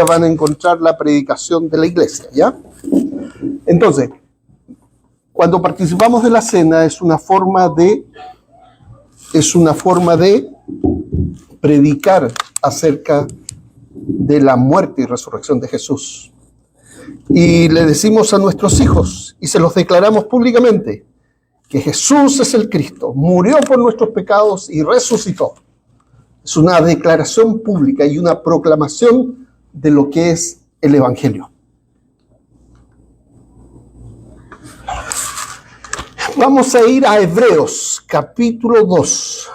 van a encontrar la predicación de la iglesia, ¿ya? Entonces, cuando participamos de la cena es una forma de predicar acerca de la muerte y resurrección de Jesús. Y le decimos a nuestros hijos, y se los declaramos públicamente, que Jesús es el Cristo, murió por nuestros pecados y resucitó. Es una declaración pública y una proclamación de lo que es el Evangelio. Vamos a ir a Hebreos, capítulo 2.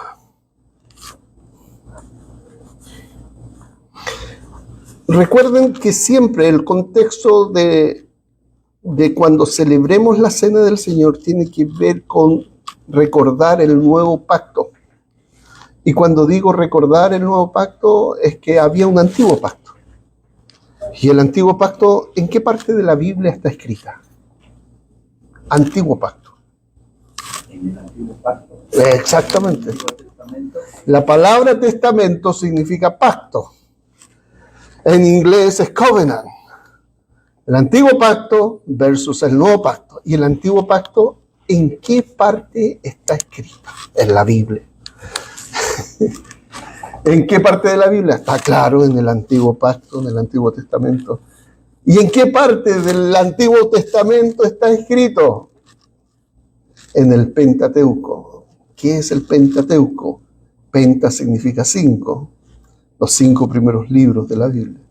Recuerden que siempre el contexto de cuando celebremos la Cena del Señor tiene que ver con recordar el nuevo pacto. Y cuando digo recordar el nuevo pacto, es que había un antiguo pacto. Y el antiguo pacto, ¿en qué parte de la Biblia está escrita? Antiguo pacto. En el antiguo pacto. Exactamente. La palabra testamento significa pacto. En inglés es covenant. El antiguo pacto versus el nuevo pacto. Y el antiguo pacto, ¿en qué parte está escrito? En la Biblia. ¿En qué parte de la Biblia? Está claro, en el antiguo pacto, en el antiguo testamento. ¿Y en qué parte del antiguo testamento está escrito? En el Pentateuco. ¿Qué es el Pentateuco? Penta significa 5. Los 5 primeros libros de la Biblia.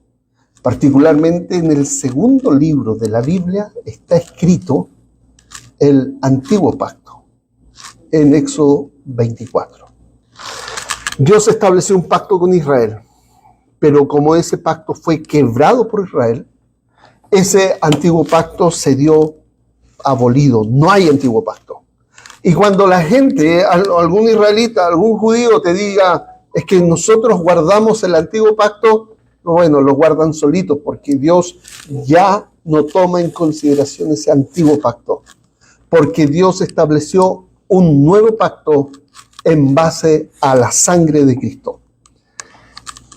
Particularmente en el segundo libro de la Biblia está escrito el antiguo pacto, en Éxodo 24. Dios estableció un pacto con Israel, pero como ese pacto fue quebrado por Israel, ese antiguo pacto se dio abolido. No hay antiguo pacto. Y cuando la gente, algún israelita, algún judío te diga, es que nosotros guardamos el antiguo pacto, bueno, lo guardan solitos, porque Dios ya no toma en consideración ese antiguo pacto, porque Dios estableció un nuevo pacto en base a la sangre de Cristo.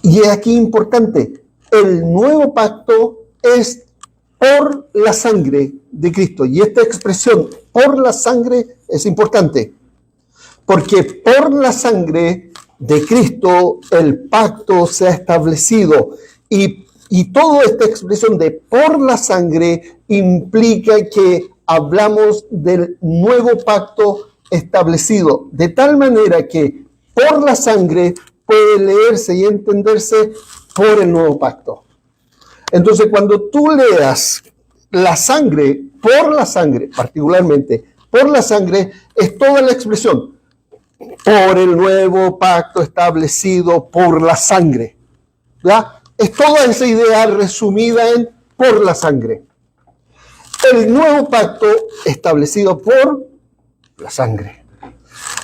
Y es aquí importante, el nuevo pacto es por la sangre de Cristo. Y esta expresión, por la sangre, es importante, porque por la sangre de Cristo el pacto se ha establecido. Y toda esta expresión de por la sangre implica que hablamos del nuevo pacto establecido, de tal manera que por la sangre puede leerse y entenderse por el nuevo pacto. Entonces, cuando tú leas la sangre, por la sangre, particularmente por la sangre, es toda la expresión por el nuevo pacto establecido por la sangre. ¿Ya? Es toda esa idea resumida en por la sangre. El nuevo pacto establecido por la sangre.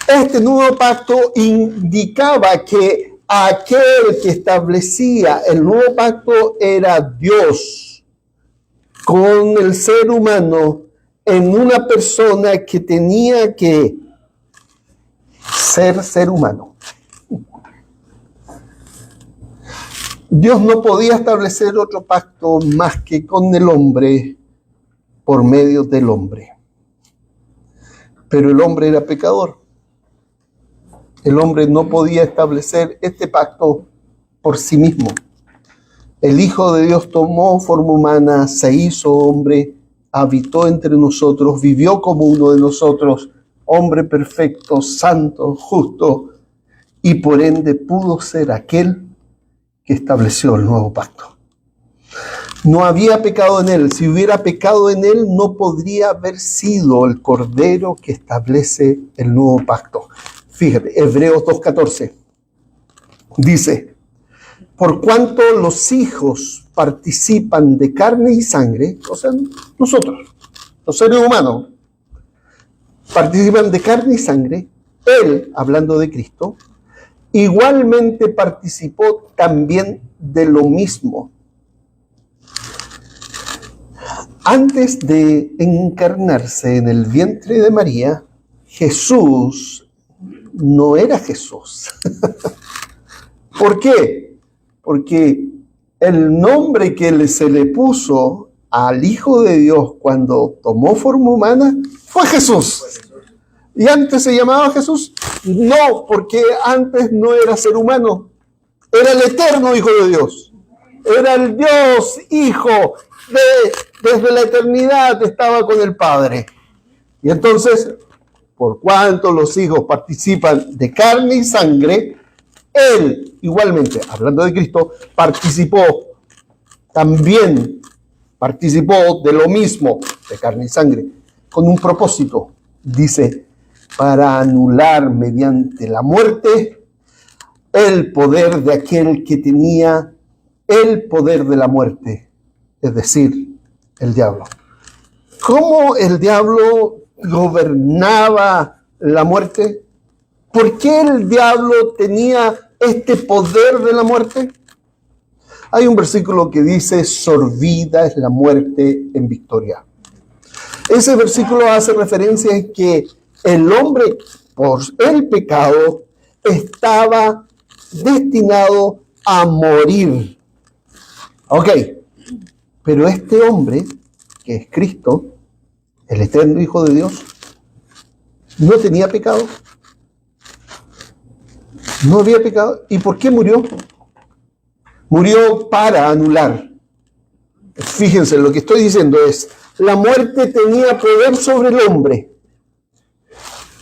Este nuevo pacto indicaba que aquel que establecía el nuevo pacto era Dios con el ser humano en una persona que tenía que ser humano. Dios no podía establecer otro pacto más que con el hombre por medio del hombre. Pero el hombre era pecador. El hombre no podía establecer este pacto por sí mismo. El Hijo de Dios tomó forma humana, se hizo hombre, habitó entre nosotros, vivió como uno de nosotros, hombre perfecto, santo, justo, y por ende pudo ser aquel que estableció el nuevo pacto. No había pecado en él. Si hubiera pecado en él, no podría haber sido el Cordero que establece el nuevo pacto. Fíjate, Hebreos 2:14 dice, por cuanto los hijos participan de carne y sangre, o sea, nosotros, los seres humanos, participan de carne y sangre, él, hablando de Cristo, igualmente participó también de lo mismo. Antes de encarnarse en el vientre de María, Jesús no era Jesús. ¿Por qué? Porque el nombre que se le puso al Hijo de Dios cuando tomó forma humana fue Jesús. ¿Y antes se llamaba Jesús? No, porque antes no era ser humano. Era el eterno Hijo de Dios. Era el Dios Hijo. Desde la eternidad estaba con el Padre. Y entonces, por cuanto los hijos participan de carne y sangre, Él, igualmente, hablando de Cristo, también participó de lo mismo, de carne y sangre, con un propósito. Dice, para anular mediante la muerte el poder de aquel que tenía el poder de la muerte, es decir, el diablo. ¿Cómo el diablo gobernaba la muerte? ¿Por qué el diablo tenía este poder de la muerte? Hay un versículo que dice, sorbida es la muerte en victoria. Ese versículo hace referencia a que el hombre, por el pecado, estaba destinado a morir. Ok, pero este hombre, que es Cristo, el eterno Hijo de Dios, no tenía pecado. No había pecado. ¿Y por qué murió? Murió para anular. Fíjense, lo que estoy diciendo es, la muerte tenía poder sobre el hombre.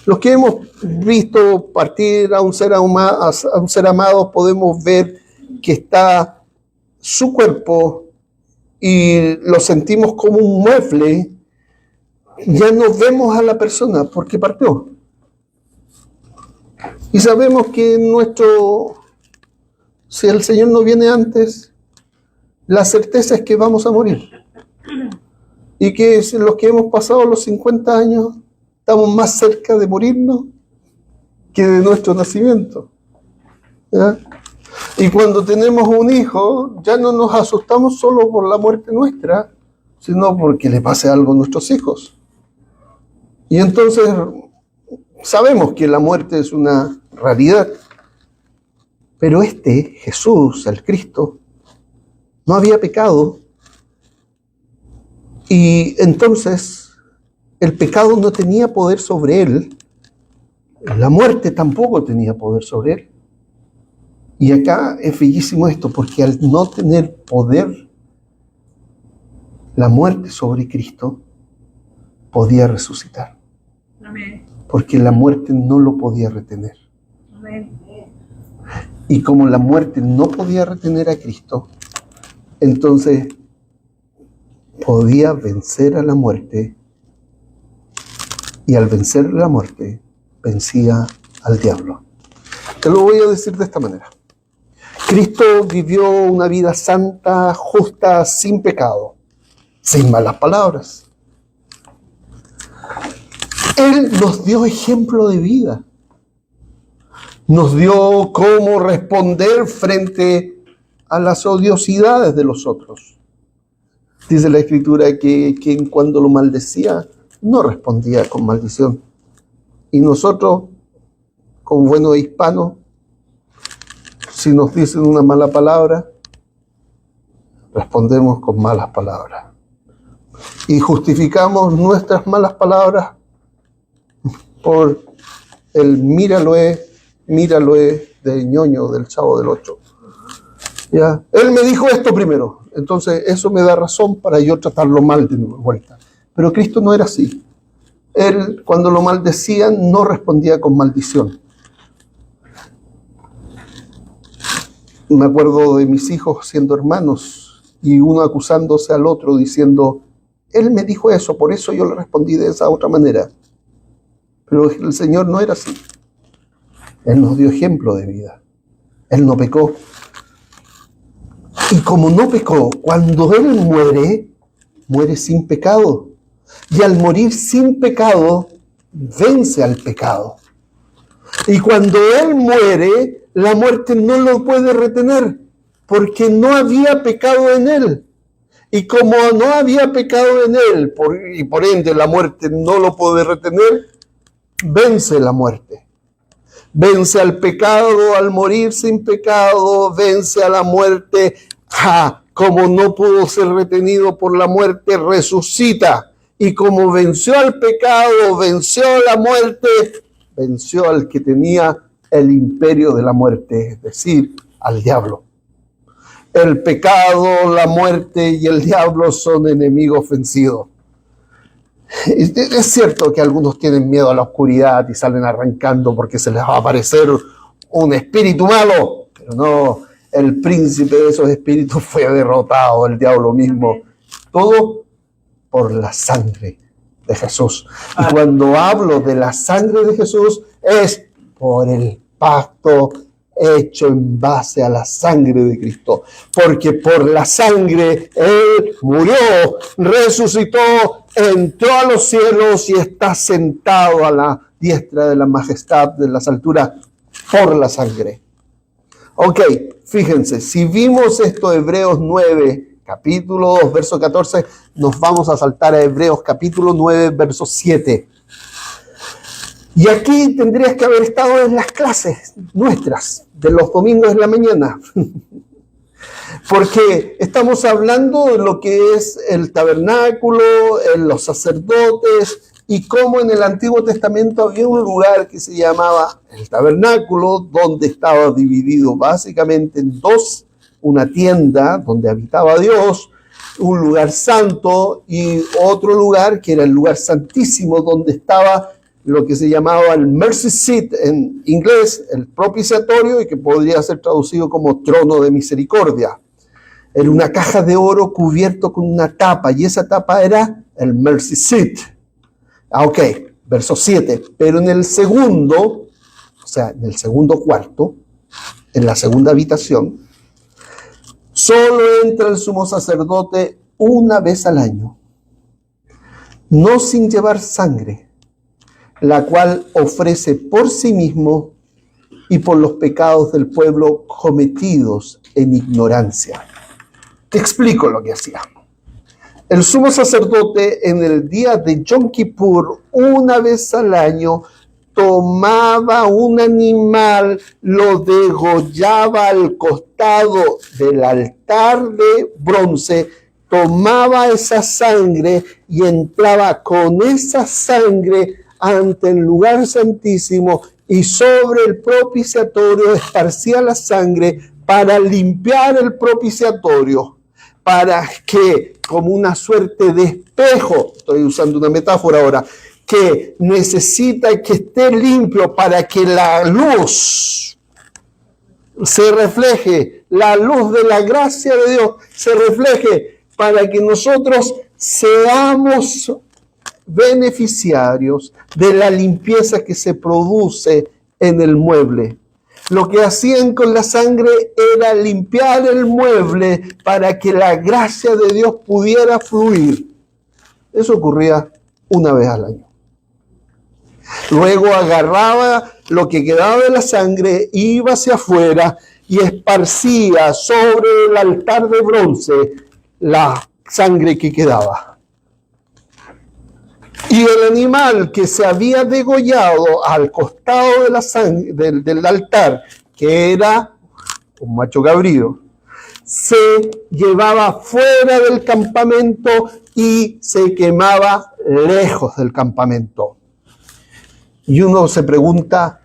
Los que hemos visto partir a un ser amado, podemos ver que está su cuerpo y lo sentimos como un mueble. Ya no vemos a la persona porque partió. Y sabemos que si el Señor no viene antes, la certeza es que vamos a morir. Y que los que hemos pasado los 50 años estamos más cerca de morirnos que de nuestro nacimiento. ¿Ya? Y cuando tenemos un hijo, ya no nos asustamos solo por la muerte nuestra, sino porque le pase algo a nuestros hijos. Y entonces sabemos que la muerte es una realidad. Pero Jesús, el Cristo, no había pecado. Y entonces el pecado no tenía poder sobre él. La muerte tampoco tenía poder sobre él. Y acá es bellísimo esto, porque al no tener poder la muerte sobre Cristo, podía resucitar. Amén. Porque la muerte no lo podía retener. Amén. Y como la muerte no podía retener a Cristo, entonces podía vencer a la muerte, y al vencer la muerte, vencía al diablo. Te lo voy a decir de esta manera. Cristo vivió una vida santa, justa, sin pecado, sin malas palabras. Él nos dio ejemplo de vida. Nos dio cómo responder frente a las odiosidades de los otros. Dice la Escritura que quien cuando lo maldecía no respondía con maldición. Y nosotros, como buenos hispanos, si nos dicen una mala palabra, respondemos con malas palabras. Y justificamos nuestras malas palabras por el míralo de ñoño del Chavo del Ocho. ¿Ya? Él me dijo esto primero, entonces eso me da razón para yo tratarlo mal de vuelta. Pero Cristo no era así. Él, cuando lo maldecían, no respondía con maldición. Me acuerdo de mis hijos siendo hermanos y uno acusándose al otro diciendo, él me dijo eso, por eso yo le respondí de esa otra manera. Pero el Señor no era así. Él nos dio ejemplo de vida. Él no pecó. Y como no pecó, cuando Él muere sin pecado. Y al morir sin pecado, vence al pecado. Y cuando Él muere, la muerte no lo puede retener, porque no había pecado en Él. Y como no había pecado en Él, y por ende la muerte no lo puede retener, vence la muerte. Vence al pecado al morir sin pecado, vence a la muerte Como no pudo ser retenido por la muerte, resucita. Y como venció al pecado, venció la muerte, venció al que tenía el imperio de la muerte, es decir, al diablo. El pecado, la muerte y el diablo son enemigos vencidos. Es cierto que algunos tienen miedo a la oscuridad y salen arrancando porque se les va a aparecer un espíritu malo, pero no, el príncipe de esos espíritus fue derrotado, el diablo mismo. Todo por la sangre de Jesús. Y cuando hablo de la sangre de Jesús, es por el pacto hecho en base a la sangre de Cristo. Porque por la sangre Él murió, resucitó, entró a los cielos y está sentado a la diestra de la majestad de las alturas por la sangre. Ok, fíjense, si vimos esto, Hebreos 9, capítulo 2, verso 14, nos vamos a saltar a Hebreos capítulo 9, verso 7. Y aquí tendrías que haber estado en las clases nuestras, de los domingos en la mañana. Porque estamos hablando de lo que es el tabernáculo, los sacerdotes, y cómo en el Antiguo Testamento había un lugar que se llamaba el tabernáculo, donde estaba dividido básicamente en dos, una tienda donde habitaba Dios, un lugar santo y otro lugar que era el lugar santísimo, donde estaba lo que se llamaba el mercy seat en inglés, el propiciatorio, y que podría ser traducido como trono de misericordia. Era una caja de oro cubierto con una tapa, y esa tapa era el mercy seat. Ok, verso 7. Pero en el segundo, o sea, en el segundo cuarto, en la segunda habitación, solo entra el sumo sacerdote una vez al año, no sin llevar sangre, la cual ofrece por sí mismo y por los pecados del pueblo cometidos en ignorancia. Te explico lo que hacía. El sumo sacerdote en el día de Yom Kippur, una vez al año, tomaba un animal, lo degollaba al costado del altar de bronce, tomaba esa sangre y entraba con esa sangre ante el lugar santísimo y sobre el propiciatorio esparcía la sangre para limpiar el propiciatorio, para que, como una suerte de espejo, estoy usando una metáfora ahora, que necesita que esté limpio para que la luz se refleje, la luz de la gracia de Dios se refleje, para que nosotros seamos beneficiarios de la limpieza que se produce en el mueble. Lo que hacían con la sangre era limpiar el mueble para que la gracia de Dios pudiera fluir. Eso ocurría una vez al año. Luego agarraba lo que quedaba de la sangre, iba hacia afuera y esparcía sobre el altar de bronce la sangre que quedaba. Y el animal que se había degollado al costado de la sangre, del altar, que era un macho cabrío, se llevaba fuera del campamento y se quemaba lejos del campamento. Y uno se pregunta,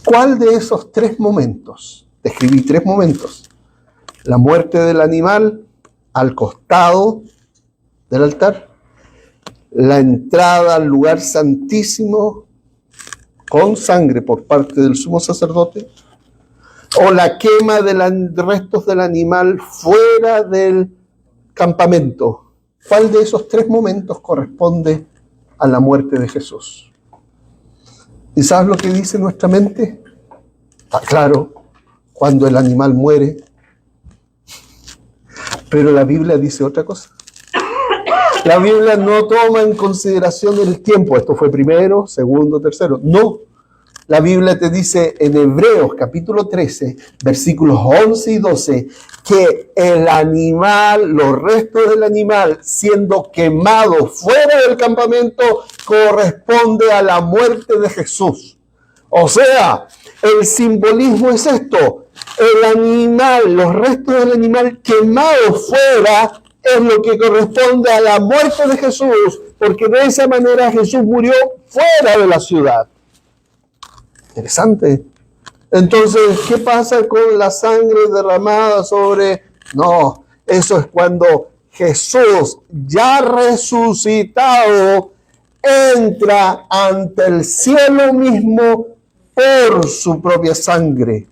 ¿cuál de esos tres momentos? Describí tres momentos. La muerte del animal al costado del altar, la entrada al lugar santísimo con sangre por parte del sumo sacerdote, o la quema de los restos del animal fuera del campamento. ¿Cuál de esos tres momentos corresponde a la muerte de Jesús? ¿Y sabes lo que dice nuestra mente? Está claro, cuando el animal muere. Pero la Biblia dice otra cosa. La Biblia no toma en consideración el tiempo. Esto fue primero, segundo, tercero. No. La Biblia te dice en Hebreos capítulo 13, versículos 11 y 12, que el animal, los restos del animal siendo quemados fuera del campamento corresponde a la muerte de Jesús. O sea, el simbolismo es esto. el animal, los restos del animal quemado fuera, es lo que corresponde a la muerte de Jesús, porque de esa manera Jesús murió fuera de la ciudad. Interesante. Entonces, ¿qué pasa con la sangre derramada sobre? No, eso es cuando Jesús, ya resucitado, entra ante el cielo mismo por su propia sangre.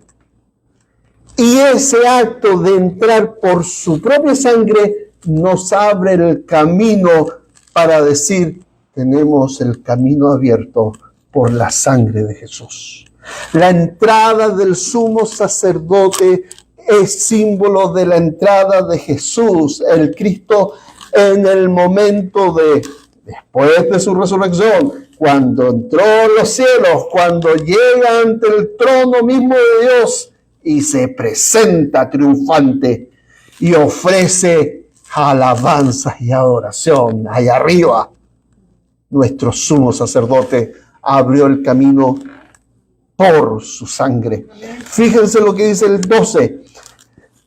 Y ese acto de entrar por su propia sangre nos abre el camino para decir, tenemos el camino abierto por la sangre de Jesús. La entrada del sumo sacerdote es símbolo de la entrada de Jesús, el Cristo, en el momento después de su resurrección, cuando entró a los cielos, cuando llega ante el trono mismo de Dios y se presenta triunfante y ofrece alabanzas y adoración allá arriba. Nuestro sumo sacerdote abrió el camino por su sangre. Fíjense lo que dice el 12.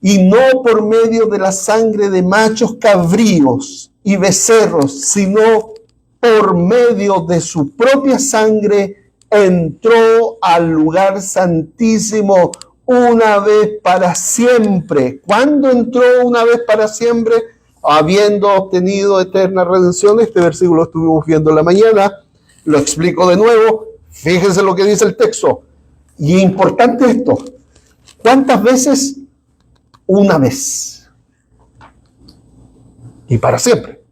Y no por medio de la sangre de machos cabríos y becerros, sino por medio de su propia sangre entró al lugar santísimo una vez para siempre. ¿Cuándo entró una vez para siempre? Habiendo obtenido eterna redención. Este versículo lo estuvimos viendo en la mañana. Lo explico de nuevo. Fíjense lo que dice el texto. Y importante esto. ¿Cuántas veces? Una vez. Y para siempre.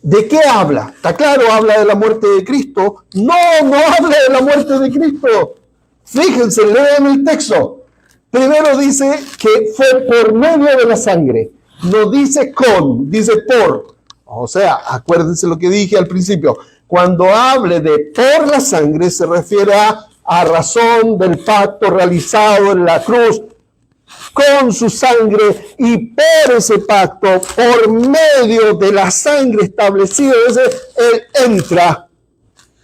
¿De qué habla? Está claro, habla de la muerte de Cristo. No habla de la muerte de Cristo. Fíjense, lean el texto. Primero dice que fue por medio de la sangre. No dice con, dice por. O sea, acuérdense lo que dije al principio. Cuando hable de por la sangre, se refiere a razón del pacto realizado en la cruz con su sangre, y por ese pacto, por medio de la sangre establecida, él entra.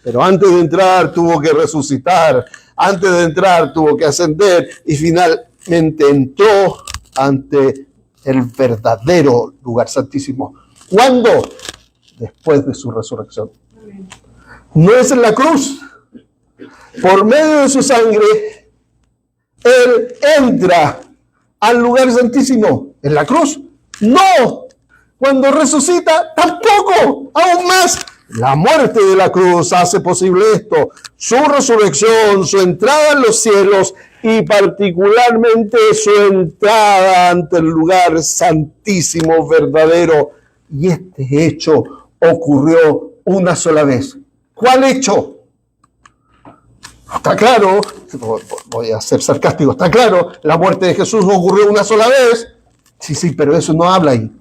Pero antes de entrar tuvo que resucitar, antes de entrar tuvo que ascender y finalmente entró ante el verdadero lugar santísimo. ¿Cuándo? Después de su resurrección. No es en la cruz. Por medio de su sangre, él entra al lugar santísimo. ¿En la cruz? No. Cuando resucita, tampoco. Aún más. La muerte de la cruz hace posible esto. Su resurrección, su entrada en los cielos y particularmente su entrada ante el lugar santísimo, verdadero. Y este hecho ocurrió una sola vez. ¿Cuál hecho? Está claro, voy a ser sarcástico, está claro, la muerte de Jesús ocurrió una sola vez. Sí, pero eso no habla ahí.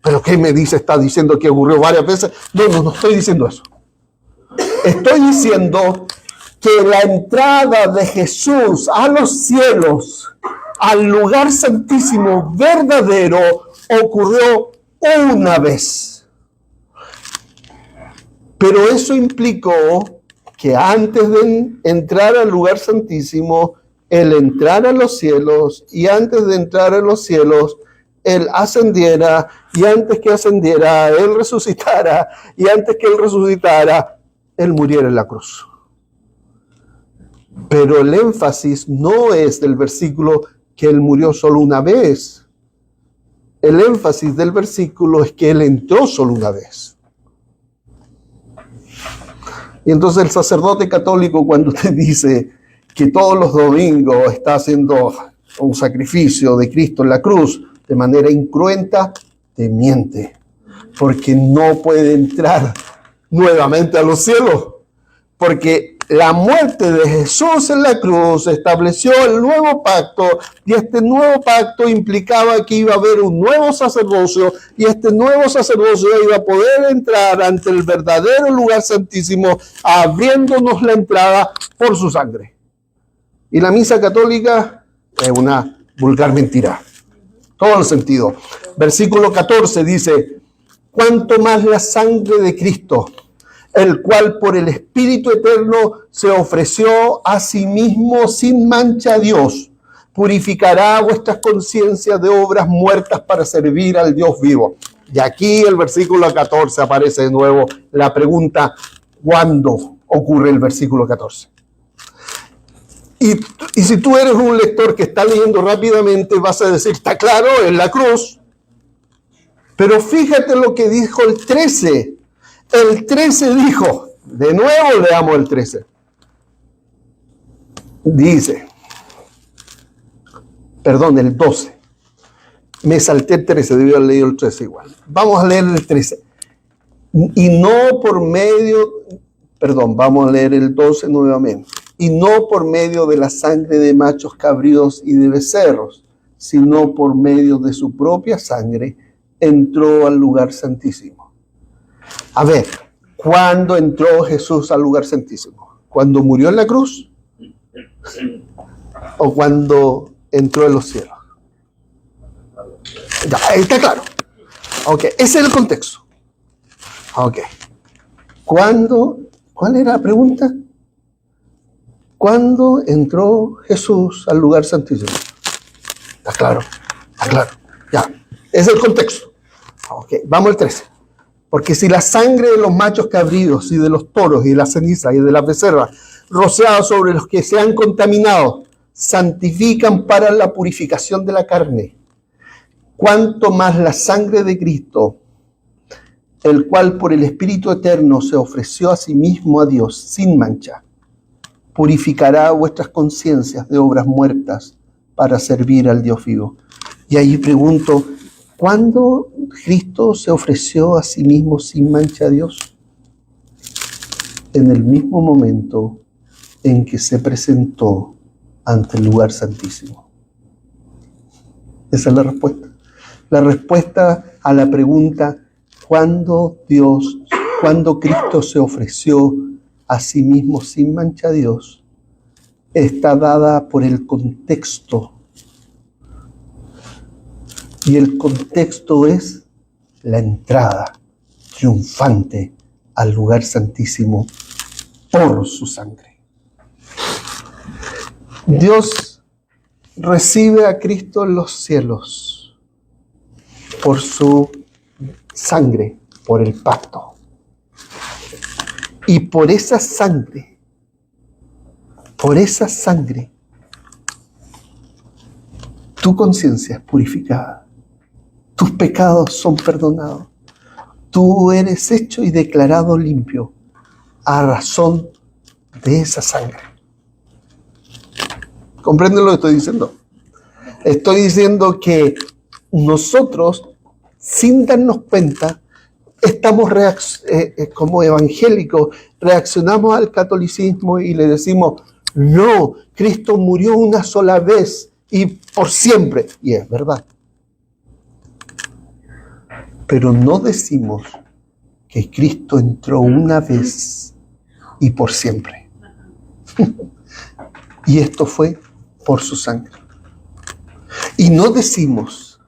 ¿Pero qué me dice? ¿Está diciendo que ocurrió varias veces? No estoy diciendo eso. Estoy diciendo que la entrada de Jesús a los cielos, al lugar santísimo verdadero, ocurrió una vez. Pero eso implicó que antes de entrar al lugar santísimo, Él entrara a los cielos, y antes de entrar a los cielos, Él ascendiera, y antes que ascendiera, Él resucitara, y antes que Él resucitara, Él muriera en la cruz. Pero el énfasis no es del versículo que Él murió solo una vez. El énfasis del versículo es que Él entró solo una vez. Y entonces el sacerdote católico, cuando te dice que todos los domingos está haciendo un sacrificio de Cristo en la cruz de manera incruenta, te miente, porque no puede entrar nuevamente a los cielos, porque la muerte de Jesús en la cruz estableció el nuevo pacto, y este nuevo pacto implicaba que iba a haber un nuevo sacerdocio, y este nuevo sacerdocio iba a poder entrar ante el verdadero lugar santísimo, abriéndonos la entrada por su sangre. Y la misa católica es una vulgar mentira. Todo el sentido. Versículo 14 dice, cuanto más la sangre de Cristo, el cual por el Espíritu Eterno se ofreció a sí mismo sin mancha a Dios, purificará vuestras conciencias de obras muertas para servir al Dios vivo. Y aquí el versículo 14 aparece de nuevo la pregunta, ¿cuándo ocurre el versículo 14? Y si tú eres un lector que está leyendo rápidamente, vas a decir, está claro, en la cruz. Pero fíjate lo que dijo el 13. El 13 dijo, de nuevo leamos el 13. Dice, perdón, el 12. Me salté el 13, debí haber leído el 13 igual. Vamos a leer el 13. Y no por medio, perdón, vamos a leer el 12 nuevamente. Y no por medio de la sangre de machos cabríos y de becerros, sino por medio de su propia sangre, entró al lugar santísimo. A ver, ¿cuándo entró Jesús al lugar santísimo? ¿Cuando murió en la cruz? ¿O cuando entró en los cielos? Ya, está claro. Ok, ese es el contexto. Ok. ¿Cuál era la pregunta? ¿Cuándo entró Jesús al lugar santísimo? Está claro, está claro. Ya, ese es el contexto. Ok, vamos al 13. Porque si la sangre de los machos cabríos y de los toros y de las cenizas y de las becerras rociadas sobre los que se han contaminado santifican para la purificación de la carne, cuánto más la sangre de Cristo, el cual por el Espíritu Eterno se ofreció a sí mismo a Dios sin mancha, purificará vuestras conciencias de obras muertas para servir al Dios vivo. Y ahí pregunto, ¿cuándo Cristo se ofreció a sí mismo sin mancha a Dios? En el mismo momento en que se presentó ante el lugar santísimo. Esa es la respuesta. La respuesta a la pregunta, ¿cuándo Cristo se ofreció a sí mismo sin mancha a Dios? Está dada por el contexto. Y el contexto es la entrada triunfante al lugar santísimo por su sangre. Dios recibe a Cristo en los cielos por su sangre, por el pacto. Y por esa sangre, tu conciencia es purificada. Tus pecados son perdonados. Tú eres hecho y declarado limpio a razón de esa sangre. ¿Comprenden lo que estoy diciendo? Estoy diciendo que nosotros, sin darnos cuenta, estamos como evangélicos, reaccionamos al catolicismo y le decimos, no, Cristo murió una sola vez y por siempre. Y es verdad. Pero no decimos que Cristo entró una vez y por siempre. Y esto fue por su sangre. Y no decimos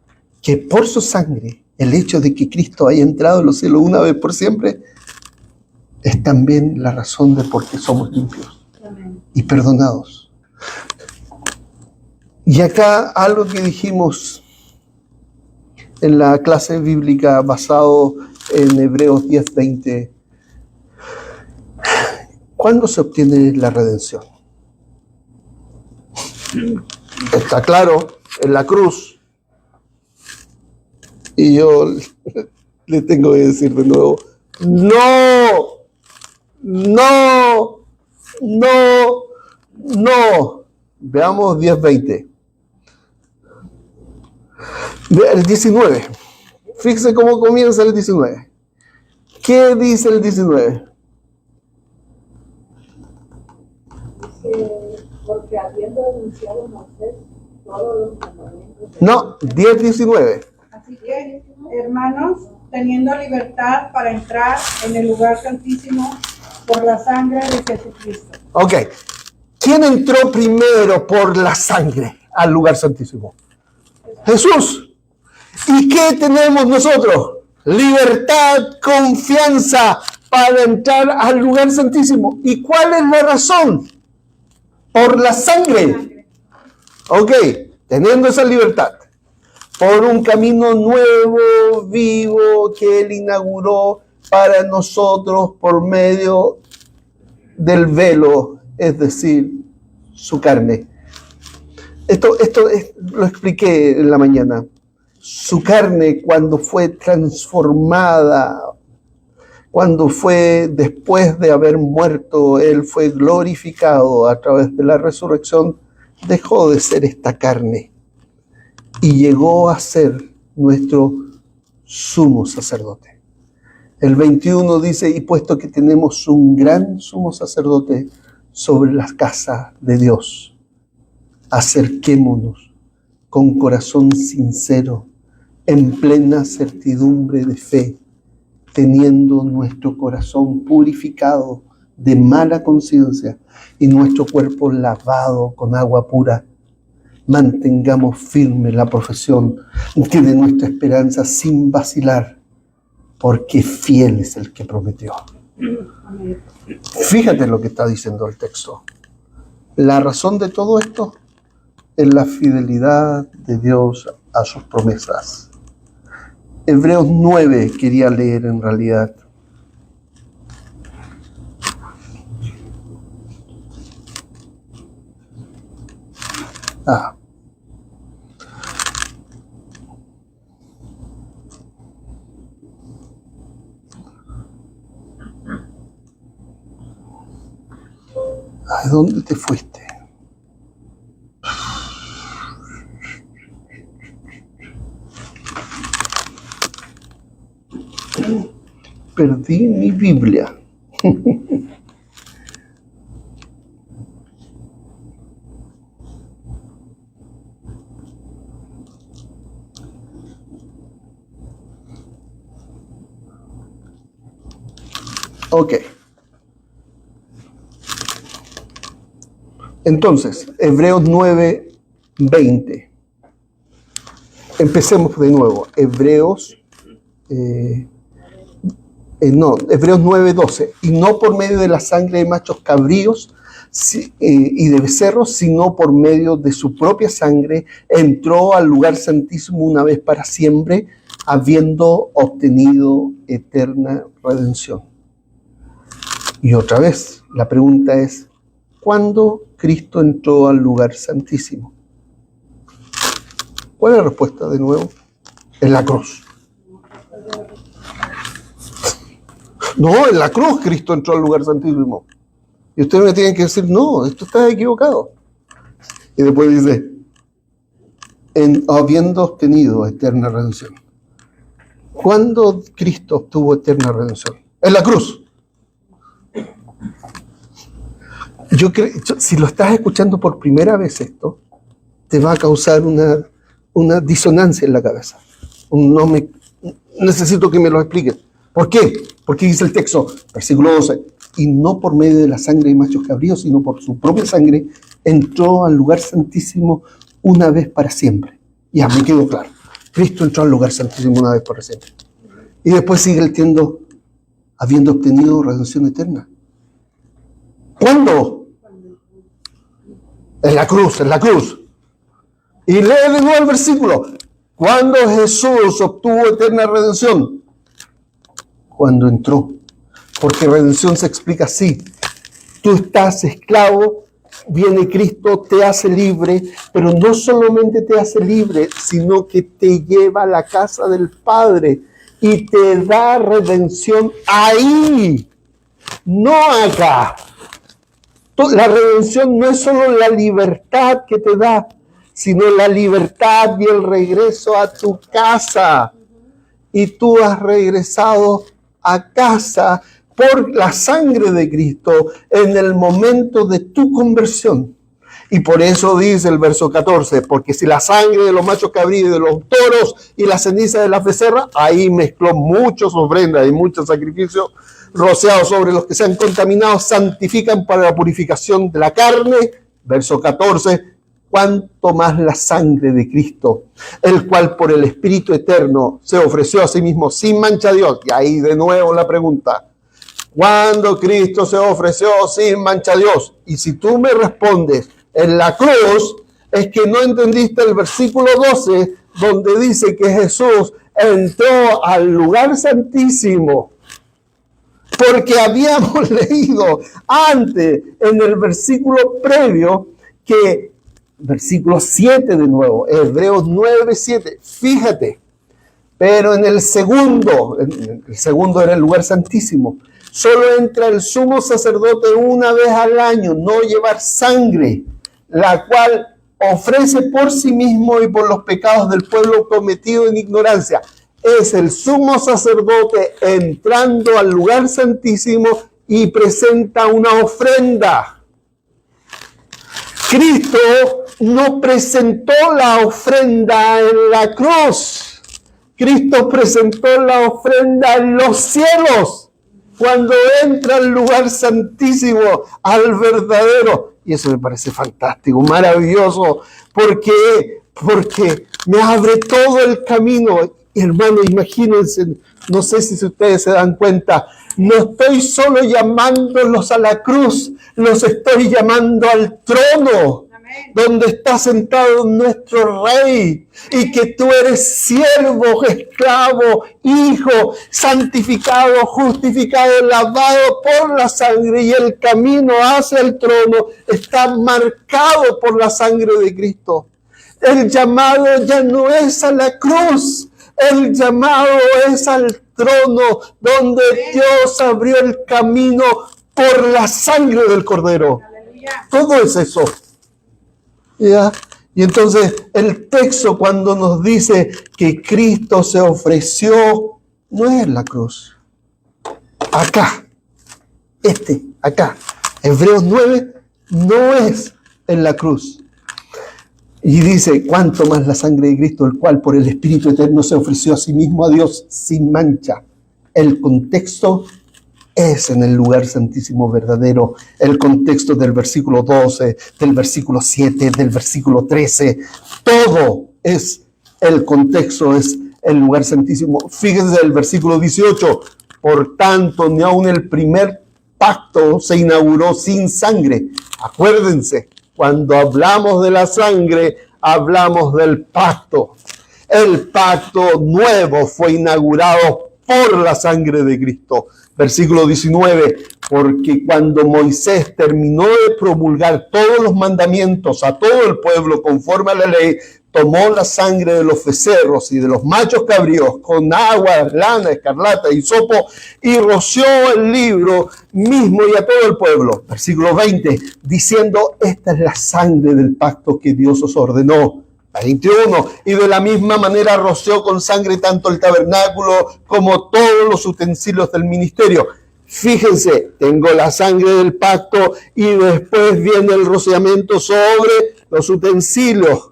que por su sangre, el hecho de que Cristo haya entrado en los cielos una vez por siempre, es también la razón de por qué somos limpios y perdonados. Y acá algo que dijimos en la clase bíblica basado en Hebreos 10:20. ¿Cuándo se obtiene la redención? Está claro, en la cruz. Y yo le tengo que decir de nuevo, no. Veamos 10:20. El 19. Fíjese cómo comienza el 19. ¿Qué dice el 19? Porque habiendo denunciado Moisés todos los mandamientos. No, 10:19. Así que, hermanos, teniendo libertad para entrar en el lugar santísimo por la sangre de Jesucristo. Ok. ¿Quién entró primero por la sangre al lugar santísimo? Jesús. ¿Y qué tenemos nosotros? Libertad, confianza para entrar al lugar santísimo. ¿Y cuál es la razón? Por la sangre. Ok. teniendo esa libertad, por un camino nuevo, vivo, que Él inauguró para nosotros por medio del velo, es decir, su carne. Esto lo expliqué en la mañana. Su carne, cuando fue transformada, cuando fue después de haber muerto, Él fue glorificado a través de la resurrección, dejó de ser esta carne y llegó a ser nuestro sumo sacerdote. El 21 dice, y puesto que tenemos un gran sumo sacerdote sobre la casa de Dios, acerquémonos con corazón sincero, en plena certidumbre de fe, teniendo nuestro corazón purificado de mala conciencia y nuestro cuerpo lavado con agua pura. Mantengamos firme la profesión que de nuestra esperanza sin vacilar, porque fiel es el que prometió. Fíjate lo que está diciendo el texto. La razón de todo esto es la fidelidad de Dios a sus promesas. Hebreos 9 quería leer en realidad. ¿A dónde te fuiste? Perdí mi Biblia. Ok. Entonces, Hebreos 9:20. Empecemos de nuevo. Hebreos 9:12. Y no por medio de la sangre de machos cabríos y de becerros, sino por medio de su propia sangre, entró al lugar santísimo una vez para siempre, habiendo obtenido eterna redención. Y otra vez, la pregunta es, ¿cuándo Cristo entró al lugar santísimo? ¿Cuál es la respuesta de nuevo? En la cruz. No, en la cruz Cristo entró al lugar santísimo. Y ustedes me tienen que decir, no, esto está equivocado. Y después dice, habiendo obtenido eterna redención. ¿Cuándo Cristo obtuvo eterna redención? En la cruz. Si lo estás escuchando por primera vez esto, te va a causar una disonancia en la cabeza. Necesito que me lo expliques. ¿Por qué? Porque dice el texto, versículo 12, y no por medio de la sangre de machos cabríos, sino por su propia sangre, entró al lugar santísimo una vez para siempre. Ya, me quedó claro. Cristo entró al lugar santísimo una vez para siempre. Y después sigue diciendo, habiendo obtenido redención eterna. ¿Cuándo? En la cruz. Y lee de nuevo el versículo. ¿Cuándo Jesús obtuvo eterna redención? Cuando entró. Porque redención se explica así. Tú estás esclavo, viene Cristo, te hace libre, pero no solamente te hace libre, sino que te lleva a la casa del Padre y te da redención ahí, no acá. La redención no es solo la libertad que te da, sino la libertad y el regreso a tu casa. Y tú has regresado a casa por la sangre de Cristo en el momento de tu conversión. Y por eso dice el verso 14, porque si la sangre de los machos cabríos y de los toros y la ceniza de las becerras, ahí mezcló muchas ofrendas y muchos sacrificios rociados sobre los que se han contaminado, santifican para la purificación de la carne. Verso 14, cuanto más la sangre de Cristo, el cual por el Espíritu Eterno se ofreció a sí mismo sin mancha a Dios. Y ahí de nuevo la pregunta, ¿cuándo Cristo se ofreció sin mancha a Dios? Y si tú me respondes, en la cruz, es que no entendiste el versículo 12, donde dice que Jesús entró al lugar santísimo. Porque habíamos leído antes, en el versículo previo, que, versículo 7 de nuevo, Hebreos 9, 7, fíjate, pero en el segundo era el lugar santísimo, solo entra el sumo sacerdote una vez al año, no llevar sangre, la cual ofrece por sí mismo y por los pecados del pueblo cometido en ignorancia. Es el sumo sacerdote entrando al lugar santísimo y presenta una ofrenda. Cristo no presentó la ofrenda en la cruz. Cristo presentó la ofrenda en los cielos, cuando entra al lugar santísimo, al verdadero. Y eso me parece fantástico, maravilloso, porque me abre todo el camino. Hermano, imagínense, no sé si ustedes se dan cuenta, no estoy solo llamándolos a la cruz, los estoy llamando al trono, donde está sentado nuestro Rey, y que tú eres siervo, esclavo, hijo, santificado, justificado, lavado por la sangre, y el camino hacia el trono está marcado por la sangre de Cristo. El llamado ya no es a la cruz, el llamado es al trono, donde Dios abrió el camino por la sangre del Cordero. Todo es eso. ¿Ya? Y entonces el texto, cuando nos dice que Cristo se ofreció, no es en la cruz. Acá. Acá. Hebreos 9 no es en la cruz. Y dice, cuánto más la sangre de Cristo, el cual por el Espíritu Eterno se ofreció a sí mismo a Dios sin mancha. El contexto es en el lugar santísimo verdadero. El contexto del versículo 12, del versículo 7, del versículo 13. Todo es el contexto, es el lugar santísimo. Fíjense el versículo 18. Por tanto, ni aun el primer pacto se inauguró sin sangre. Acuérdense. Cuando hablamos de la sangre, hablamos del pacto. El pacto nuevo fue inaugurado por la sangre de Cristo. Versículo 19, porque cuando Moisés terminó de promulgar todos los mandamientos a todo el pueblo conforme a la ley, tomó la sangre de los becerros y de los machos cabríos con agua, lana, escarlata y hisopo y roció el libro mismo y a todo el pueblo. Versículo 20, diciendo, esta es la sangre del pacto que Dios os ordenó. 21, y de la misma manera roció con sangre tanto el tabernáculo como todos los utensilios del ministerio. Fíjense, tengo la sangre del pacto y después viene el rociamiento sobre los utensilios.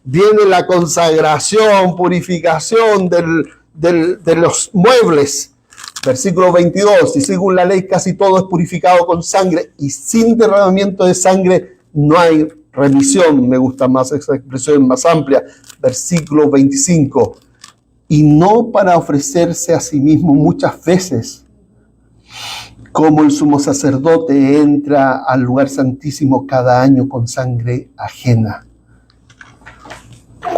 Viene la consagración, purificación de los muebles. Versículo 22, y según la ley casi todo es purificado con sangre, y sin derramamiento de sangre no hay remisión. Me gusta más esa expresión más amplia. Versículo 25, y no para ofrecerse a sí mismo muchas veces, como el sumo sacerdote entra al lugar santísimo cada año con sangre ajena.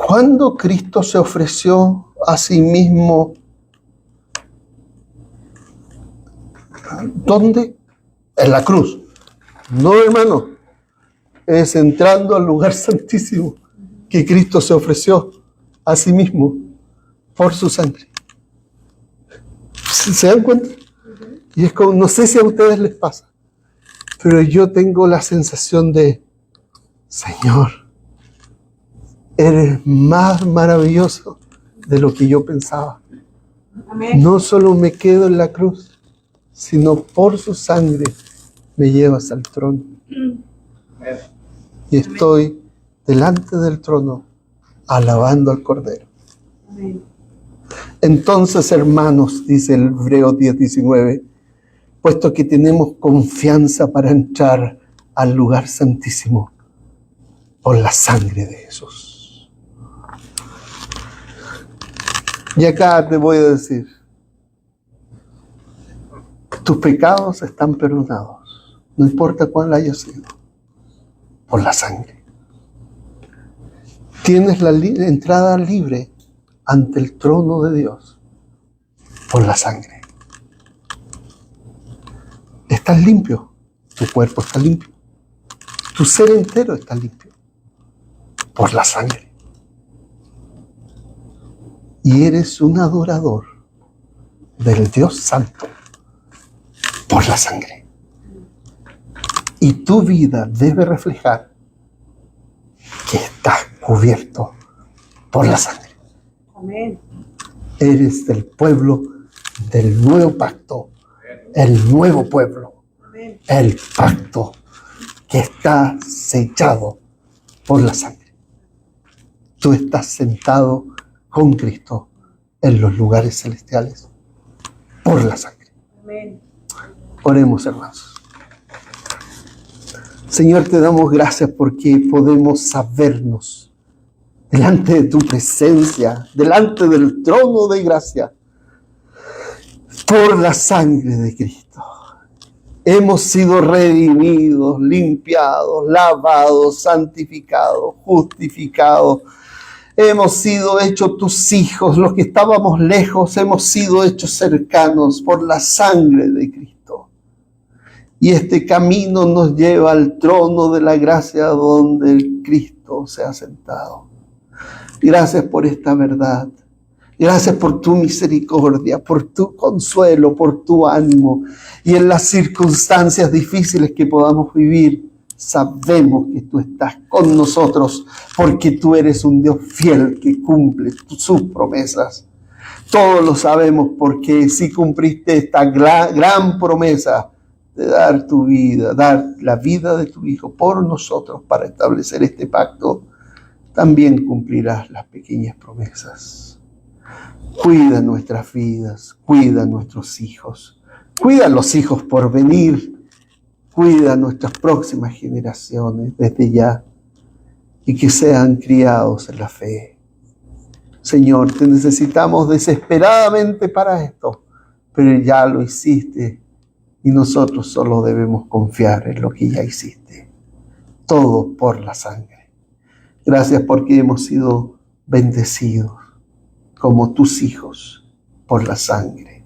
¿Cuándo Cristo se ofreció a sí mismo? ¿Dónde? En la cruz. No, hermano. Es entrando al lugar santísimo que Cristo se ofreció a sí mismo por su sangre. ¿Se dan cuenta? Y es como, no sé si a ustedes les pasa, pero yo tengo la sensación de, Señor, eres más maravilloso de lo que yo pensaba. Amén. No solo me quedo en la cruz, sino por su sangre me llevas al trono. Y estoy delante del trono alabando al Cordero. Amén. Entonces, hermanos, dice el Hebreos 10:19, puesto que tenemos confianza para entrar al lugar santísimo por la sangre de Jesús. Y acá te voy a decir, tus pecados están perdonados, no importa cuál haya sido, por la sangre. Tienes la entrada libre ante el trono de Dios por la sangre. Estás limpio, tu cuerpo está limpio, tu ser entero está limpio por la sangre. Y eres un adorador del Dios Santo por la sangre. Y tu vida debe reflejar que estás cubierto por la sangre. Amén. Eres del pueblo del nuevo pacto, el nuevo pueblo, Amén. el pacto que está sellado por la sangre. Tú estás sentado con Cristo en los lugares celestiales por la sangre. Amén. Oremos, hermanos. Señor, te damos gracias porque podemos sabernos delante de tu presencia, delante del trono de gracia, por la sangre de Cristo. Hemos sido redimidos, limpiados, lavados, santificados, justificados. Hemos sido hechos tus hijos, los que estábamos lejos, hemos sido hechos cercanos por la sangre de Cristo. Y este camino nos lleva al trono de la gracia donde el Cristo se ha sentado. Gracias por esta verdad. Gracias por tu misericordia, por tu consuelo, por tu ánimo. Y en las circunstancias difíciles que podamos vivir, sabemos que tú estás con nosotros porque tú eres un Dios fiel que cumple sus promesas. Todos lo sabemos porque si cumpliste esta gran promesa de dar tu vida, dar la vida de tu Hijo por nosotros para establecer este pacto, también cumplirás las pequeñas promesas. Cuida nuestras vidas, cuida nuestros hijos, cuida los hijos por venir, cuida nuestras próximas generaciones desde ya y que sean criados en la fe. Señor, te necesitamos desesperadamente para esto, pero ya lo hiciste y nosotros solo debemos confiar en lo que ya hiciste. Todo por la sangre. Gracias porque hemos sido bendecidos como tus hijos por la sangre